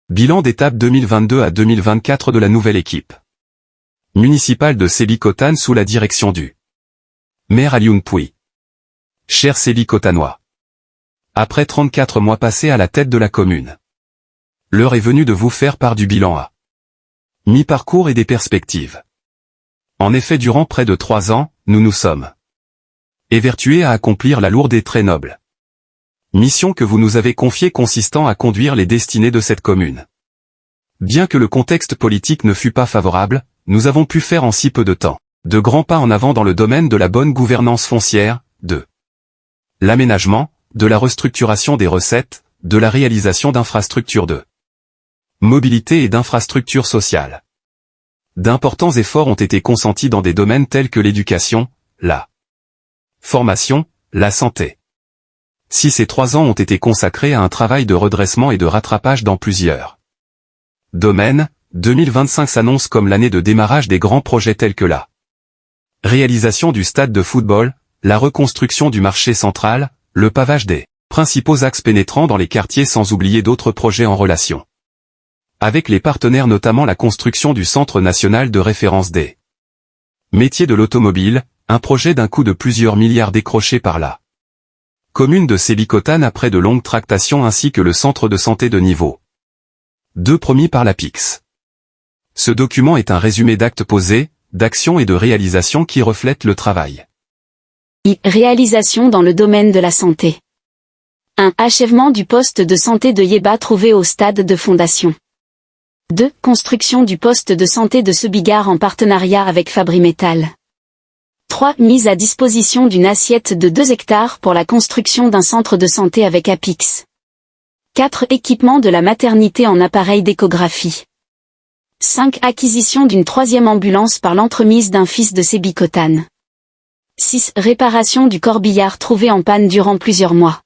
Bilan d'étape 2022 à 2024 de la nouvelle équipe municipale de Sébikotane sous la direction du maire Alioune Pouy. Cher Sébikotanois, après 34 mois passés à la tête de la commune, l'heure est venue de vous faire part du bilan à mi-parcours et des perspectives. En effet, durant près de 3 ans, nous nous sommes évertués à accomplir la lourde et très noble mission que vous nous avez confiée consistant à conduire les destinées de cette commune. Bien que le contexte politique ne fût pas favorable, nous avons pu faire en si peu de temps de grands pas en avant dans le domaine de la bonne gouvernance foncière, de l'aménagement, de la restructuration des recettes, de la réalisation d'infrastructures de mobilité et d'infrastructures sociales. D'importants efforts ont été consentis dans des domaines tels que l'éducation, la formation, la santé. Si ces 3 ans ont été consacrés à un travail de redressement et de rattrapage dans plusieurs domaines, 2025 s'annonce comme l'année de démarrage des grands projets tels que la réalisation du stade de football, la reconstruction du marché central, le pavage des principaux axes pénétrants dans les quartiers sans oublier d'autres projets en relation avec les partenaires, notamment la construction du Centre national de référence des métiers de l'automobile, un projet d'un coût de plusieurs milliards décroché par la commune de Sébikotane après de longues tractations, ainsi que le centre de santé de niveau 2 promis par l'APIX. Ce document est un résumé d'actes posés, d'actions et de réalisations qui reflètent le travail. Réalisation dans le domaine de la santé. 1. Achèvement du poste de santé de Yeba trouvé au stade de fondation. 2. Construction du poste de santé de Sebigare en partenariat avec Fabrimetal. 3. Mise à disposition d'une assiette de 2 hectares pour la construction d'un centre de santé avec APIX. 4. Équipement de la maternité en appareil d'échographie. 5. Acquisition d'une 3e ambulance par l'entremise d'un fils de Sébikotane. 6. Réparation du corbillard trouvé en panne durant plusieurs mois.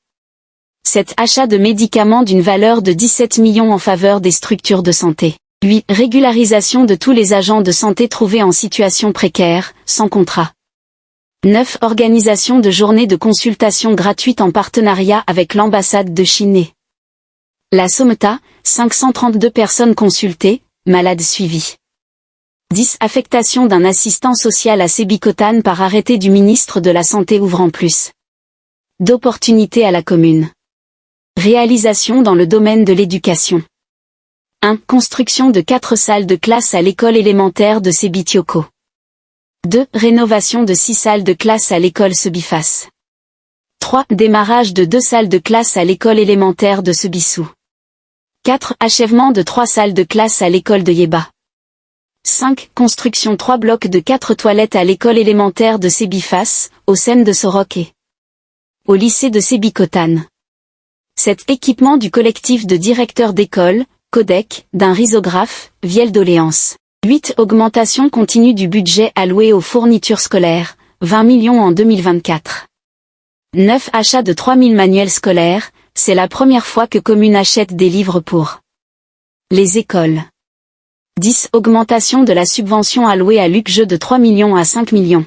7. Achat de médicaments d'une valeur de 17 millions en faveur des structures de santé. 8. Régularisation de tous les agents de santé trouvés en situation précaire, sans contrat. 9. Organisation de journées de consultation gratuites en partenariat avec l'ambassade de Chine. La Someta, 532 personnes consultées, malades suivies. 10. Affectation d'un assistant social à Sébikotane par arrêté du ministre de la Santé ouvrant plus d'opportunités à la commune. Réalisation dans le domaine de l'éducation. 1. Construction de 4 salles de classe à l'école élémentaire de Sébitioko. 2. Rénovation de 6 salles de classe à l'école Sebifas. 3. Démarrage de 2 salles de classe à l'école élémentaire de Sebissou. 4. Achèvement de 3 salles de classe à l'école de Yeba. 5. Construction 3 blocs de 4 toilettes à l'école élémentaire de Sebifas, au SEM de Sorok et au lycée de Sébikotane. 7. Équipement du collectif de directeurs d'école, codec, d'un risographe, vielle doléance. 8. Augmentation continue du budget alloué aux fournitures scolaires, 20 millions en 2024. 9. Achat de 3000 manuels scolaires, c'est la première fois que commune achète des livres pour les écoles. 10. Augmentation de la subvention allouée à l'UCJE de 3 millions à 5 millions.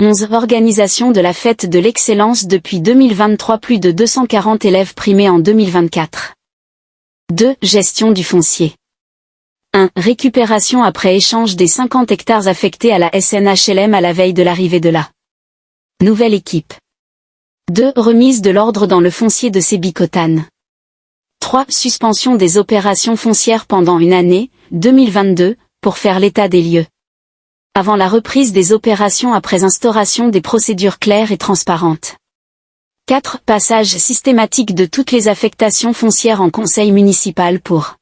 11. Organisation de la fête de l'excellence depuis 2023, plus de 240 élèves primés en 2024. 2. Gestion du foncier. 1. Récupération après échange des 50 hectares affectés à la SNHLM à la veille de l'arrivée de la nouvelle équipe. 2. Remise de l'ordre dans le foncier de Sébikotane. 3. Suspension des opérations foncières pendant une année, 2022, pour faire l'état des lieux. Avant la reprise des opérations après instauration des procédures claires et transparentes. 4. Passage systématique de toutes les affectations foncières en conseil municipal pour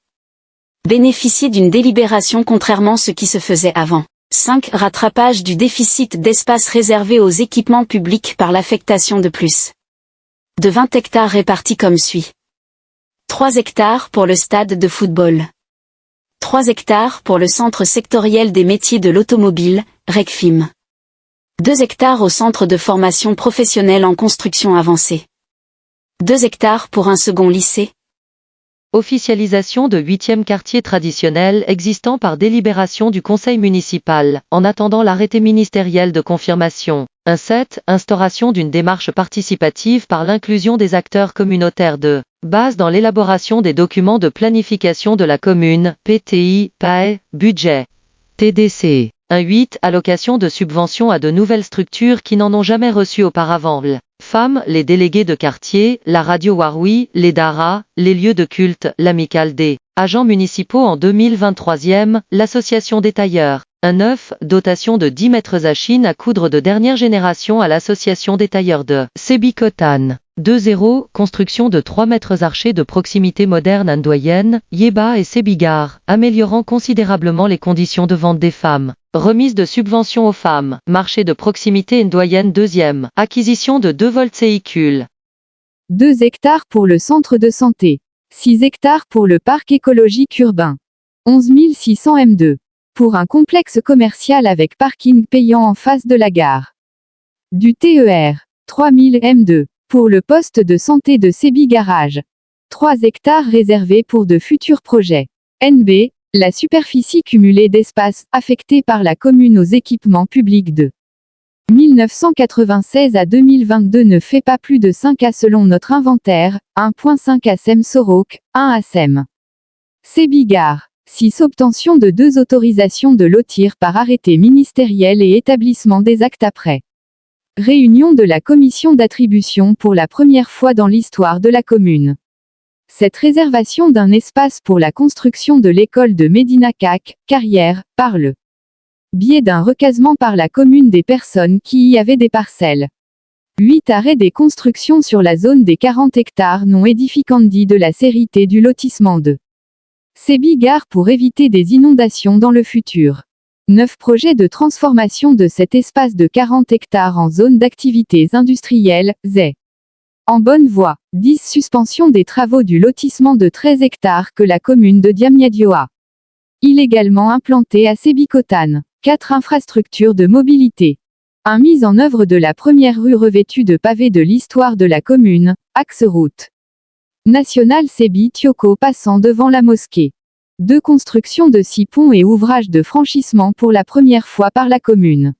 bénéficier d'une délibération contrairement à ce qui se faisait avant. 5. Rattrapage du déficit d'espace réservé aux équipements publics par l'affectation de plus de 20 hectares répartis comme suit. 3 hectares pour le stade de football. 3 hectares pour le centre sectoriel des métiers de l'automobile, RECFIM. 2 hectares au centre de formation professionnelle en construction avancée. 2 hectares pour un second lycée. Officialisation de 8e quartier traditionnel existant par délibération du conseil municipal, en attendant l'arrêté ministériel de confirmation. 7. Instauration d'une démarche participative par l'inclusion des acteurs communautaires de base dans l'élaboration des documents de planification de la commune, PTI, PAE, budget, TDC. 8. Allocation de subventions à de nouvelles structures qui n'en ont jamais reçu auparavant. Femmes, les délégués de quartier, la radio Waroui, les DARA, les lieux de culte, l'amicale des agents municipaux en 2023e, l'association des tailleurs. 9. Dotation de 10 mètres à Chine à coudre de dernière génération à l'association des tailleurs de Sébikotane. 2.0. Construction de 3 mètres archers de proximité moderne à Ndoyen, Yéba et Sébigar, améliorant considérablement les conditions de vente des femmes. Remise de subventions aux femmes. Marché de proximité Ndoyen 2e. Acquisition de 2 véhicules. 2 hectares pour le centre de santé. 6 hectares pour le parc écologique urbain. 11 600 m2. Pour un complexe commercial avec parking payant en face de la gare. Du TER. 3000 m2. Pour le poste de santé de Sébi Garage. 3 hectares réservés pour de futurs projets. NB. La superficie cumulée d'espace affectée par la commune aux équipements publics de 1996 à 2022 ne fait pas plus de 5 A selon notre inventaire, 1.5 ASEM Soroc, 1 ASEM. Sébigar. 6 Obtention de 2 autorisations de lotir par arrêté ministériel et établissement des actes après. Réunion de la commission d'attribution pour la première fois dans l'histoire de la commune. Cette réservation d'un espace pour la construction de l'école de Médina-Cac, Carrière, par le biais d'un recasement par la commune des personnes qui y avaient des parcelles. 8 Arrêt des constructions sur la zone des 40 hectares non édificandi de la série T du lotissement de Sébigar pour éviter des inondations dans le futur. 9 Projets de transformation de cet espace de 40 hectares en zone d'activités industrielles, ZE. En bonne voie. 10 Suspension des travaux du lotissement de 13 hectares que la commune de Diamniadio a illégalement implanté à Sébikotane. 4 Infrastructures de mobilité. 1 Mise en œuvre de la première rue revêtue de pavés de l'histoire de la commune, axe route nationale Sébi-Tioko passant devant la mosquée. 2 Construction de 6 ponts et ouvrages de franchissement pour la première fois par la commune.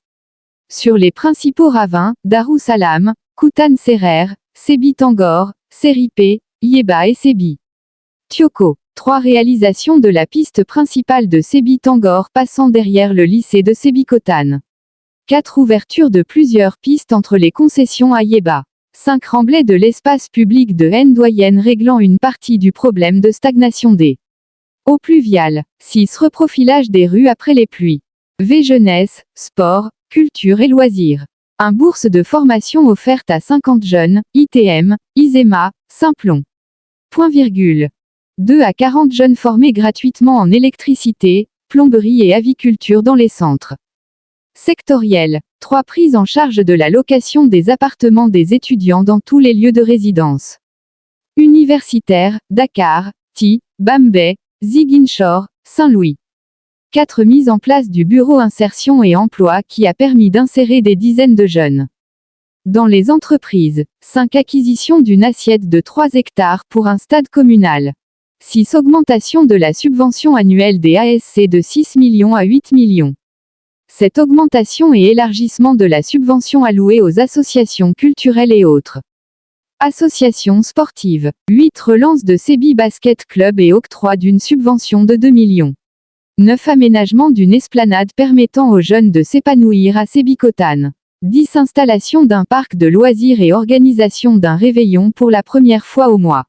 Sur les principaux ravins, Darussalam, Koutan Serer, Sébi Tangor, Séripé, Yéba et Sébi Tioko. 3 Réalisation de la piste principale de Sébi Tangor passant derrière le lycée de Sébikotane. 4 Ouverture de plusieurs pistes entre les concessions à Yéba. 5 Remblai de l'espace public de Ndoyen réglant une partie du problème de stagnation des eaux pluviales. 6 Reprofilage des rues après les pluies. V Jeunesse, sport, culture et loisirs. 1 Bourse de formation offerte à 50 jeunes, ITM, ISEMA, Simplon. Point virgule. 2 à 40 jeunes formés gratuitement en électricité, plomberie et aviculture dans les centres sectoriels. 3 Prise en charge de la location des appartements des étudiants dans tous les lieux de résidence universitaires, Dakar, Ti, Bambey, Ziguinchor, Saint-Louis. 4 Mise en place du bureau insertion et emploi qui a permis d'insérer des dizaines de jeunes dans les entreprises. 5 Acquisition d'une assiette de 3 hectares pour un stade communal. 6 Augmentation de la subvention annuelle des ASC de 6 millions à 8 millions. 7 Augmentation et élargissement de la subvention allouée aux associations culturelles et autres associations sportives. 8 Relance de Sébi Basket Club et octroi d'une subvention de 2 millions. 9 Aménagement d'une esplanade permettant aux jeunes de s'épanouir à Sébikotane. 10 Installation d'un parc de loisirs et organisation d'un réveillon pour la première fois au mois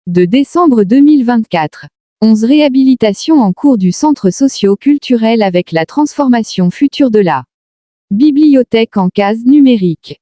de décembre 2024. 11 Réhabilitation en cours du centre socio-culturel avec la transformation future de la bibliothèque en case numérique.